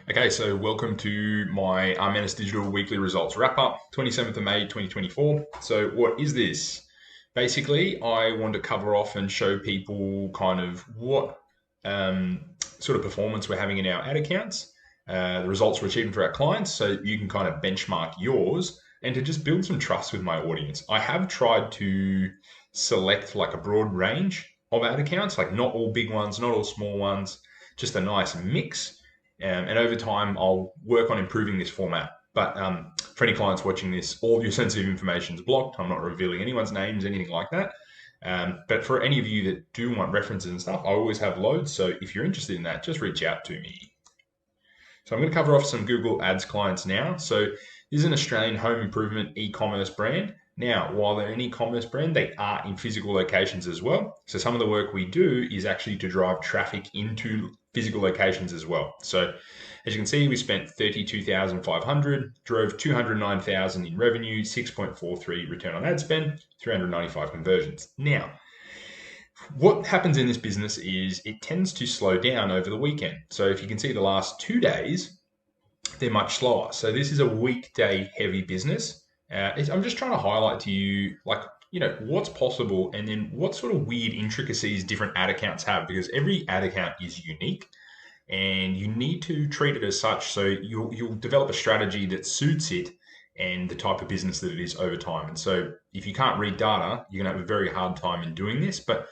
Okay, so welcome to my Armanus Digital Weekly Results Wrap Up, 27th of May 2024. So, what is this? Basically, I want to cover off and show people kind of what sort of performance we're having in our ad accounts, the results we're achieving for our clients, so you can kind of benchmark yours and to just build some trust with my audience. I have tried to select like a broad range of ad accounts, like not all big ones, not all small ones, just a nice mix and over time, I'll work on improving this format. But for any clients watching this, all of your sensitive information is blocked. I'm not revealing anyone's names, anything like that. But for any of you that do want references and stuff, I always have loads. So if you're interested in that, just reach out to me. So I'm going to cover off some Google Ads clients now. So this is an Australian home improvement e-commerce brand. Now, while they're an e-commerce brand, they are in physical locations as well. So some of the work we do is actually to drive traffic into physical locations as well. So as you can see, we spent 32,500, drove 209,000 in revenue, 6.43 return on ad spend, 395 conversions. Now, what happens in this business is it tends to slow down over the weekend. So if you can see the last 2 days, they're much slower. So this is a weekday heavy business. I'm just trying to highlight to you, like, what's possible and then what sort of weird intricacies different ad accounts have, because every ad account is unique and you need to treat it as such. So you'll develop a strategy that suits it and the type of business that it is over time. And so if you can't read data, you're going to have a very hard time in doing this. But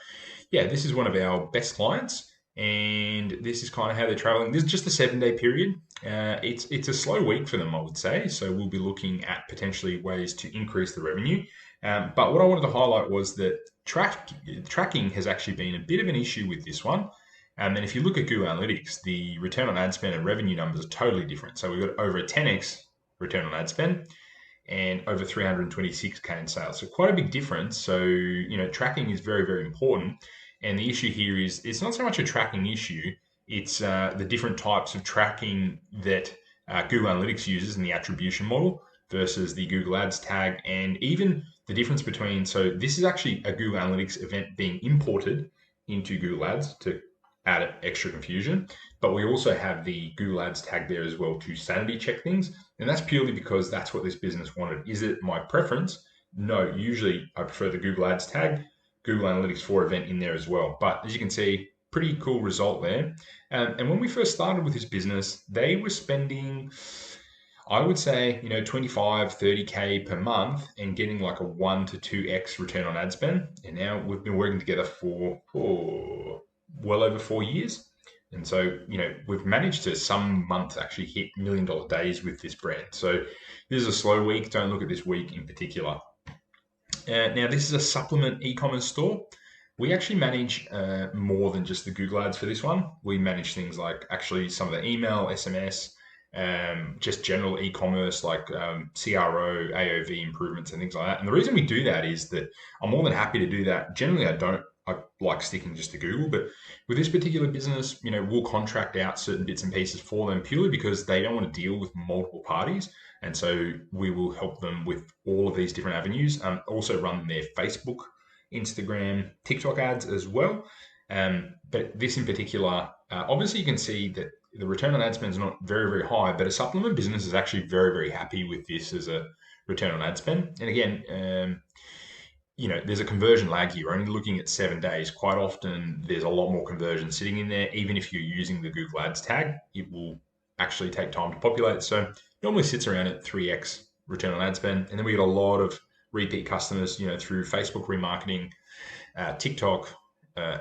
yeah, this is one of our best clients, and this is kind of how they're traveling. This is just a 7 day period. It's a slow week for them, I would say. So we'll be looking at potentially ways to increase the revenue. But what I wanted to highlight was that tracking has actually been a bit of an issue with this one. And if you look at Google Analytics, the return on ad spend and revenue numbers are totally different. So we've got over a 10x return on ad spend and over 326K in sales. So quite a big difference. So, tracking is very, very important. And the issue here is it's not so much a tracking issue, it's the different types of tracking that Google Analytics uses in the attribution model versus the Google Ads tag, and even the difference between. So this is actually a Google Analytics event being imported into Google Ads to add extra confusion. But we also have the Google Ads tag there as well to sanity check things. And that's purely because that's what this business wanted. Is it my preference? No, usually I prefer the Google Ads tag, Google Analytics 4 event in there as well. But as you can see, pretty cool result there. And when we first started with this business, they were spending, I would say, 25, 30K per month and getting like a 1 to 2x return on ad spend. And now we've been working together for well over 4 years. And so, we've managed to some months actually hit $1 million days with this brand. So this is a slow week. Don't look at this week in particular. Now, this is a supplement e-commerce store. We actually manage more than just the Google Ads for this one. We manage things like actually some of the email, SMS, just general e-commerce like CRO, AOV improvements and things like that. And the reason we do that is that I'm more than happy to do that. Generally, I like sticking just to Google, but with this particular business, we'll contract out certain bits and pieces for them purely because they don't want to deal with multiple parties. And so we will help them with all of these different avenues. Also run their Facebook, Instagram, TikTok ads as well. But this in particular, obviously you can see that the return on ad spend is not very, very high, but a supplement business is actually very, very happy with this as a return on ad spend. And again, there's a conversion lag here. We're only looking at 7 days. Quite often, there's a lot more conversion sitting in there. Even if you're using the Google Ads tag, it will actually take time to populate. So normally sits around at 3x return on ad spend. And then we get a lot of repeat customers, through Facebook remarketing, TikTok,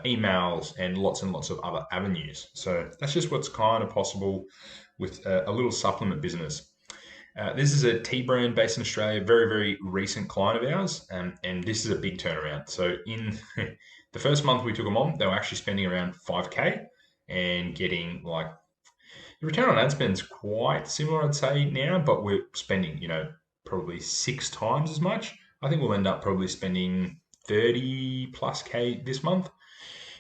emails, and lots of other avenues. So that's just what's kind of possible with a little supplement business. This is a tea brand based in Australia, very, very recent client of ours, and this is a big turnaround. So in the first month we took them on, they were actually spending around 5K and getting like the return on ad spend is quite similar, I'd say now, but we're spending, probably 6 times as much. I think we'll end up probably spending 30 plus K this month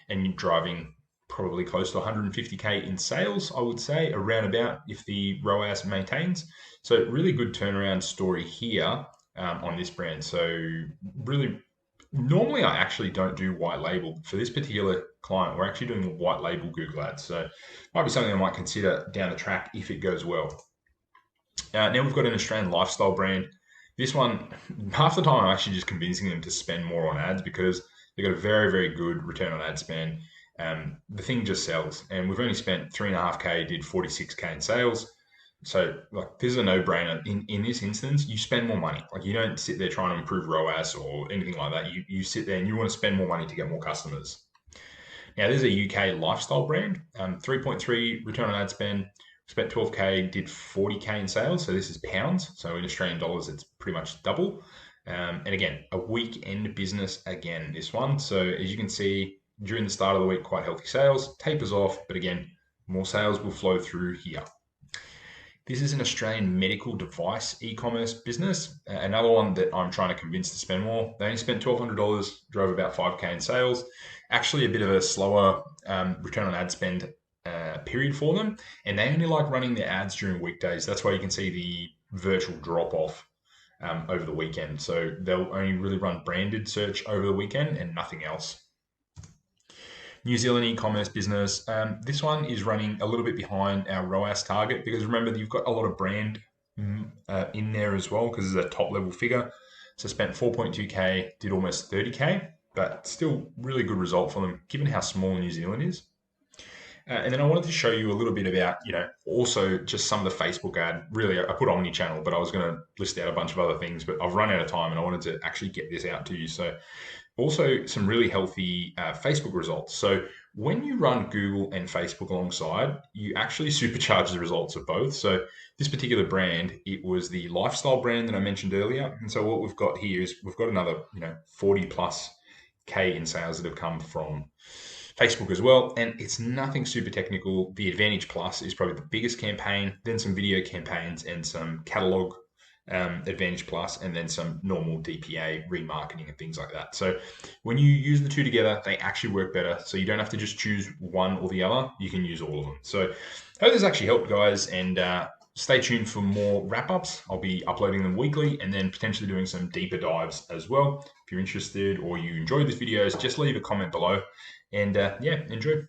and driving probably close to 150K in sales, I would say, around about if the ROAS maintains. So really good turnaround story here on this brand. So really Normally, I actually don't do white label. For this particular client, we're actually doing white label Google Ads. So, might be something I might consider down the track if it goes well. Now we've got an Australian lifestyle brand. This one, half the time, I'm actually just convincing them to spend more on ads because they've got a very, very good return on ad spend. The thing just sells, and we've only spent 3.5K, did 46K in sales. So, like, this is a no-brainer. In this instance, you spend more money. Like, you don't sit there trying to improve ROAS or anything like that. You sit there and you want to spend more money to get more customers. Now, this is a UK lifestyle brand. 3.3 return on ad spend. Spent 12K, did 40K in sales. So this is pounds. So in Australian dollars, it's pretty much double. And again, a weekend business again, this one. So as you can see, during the start of the week, quite healthy sales, tapers off. But again, more sales will flow through here. This is an Australian medical device e-commerce business. Another one that I'm trying to convince to spend more. They only spent $1,200, drove about 5K in sales. Actually, a bit of a slower return on ad spend period for them, and they only like running their ads during weekdays. That's why you can see the virtual drop off over the weekend. So they'll only really run branded search over the weekend and nothing else. New Zealand e-commerce business. This one is running a little bit behind our ROAS target because remember you've got a lot of brand in there as well because it's a top level figure. So spent 4.2K, did almost 30K, but still really good result for them given how small New Zealand is. And then I wanted to show you a little bit about, also just some of the Facebook ad. Really, I put omni-channel, but I was going to list out a bunch of other things, but I've run out of time and I wanted to actually get this out to you. So also some really healthy Facebook results. So when you run Google and Facebook alongside, you actually supercharge the results of both. So this particular brand, it was the lifestyle brand that I mentioned earlier. And so what we've got here is we've got another, 40 plus K in sales that have come from Facebook as well, and it's nothing super technical. The Advantage Plus is probably the biggest campaign, then some video campaigns and some catalog Advantage Plus, and then some normal DPA remarketing and things like that. So when you use the two together, they actually work better. So you don't have to just choose one or the other. You can use all of them. So I hope this actually helped, guys, and stay tuned for more wrap-ups. I'll be uploading them weekly and then potentially doing some deeper dives as well. If you're interested or you enjoyed these videos, just leave a comment below. And enjoy.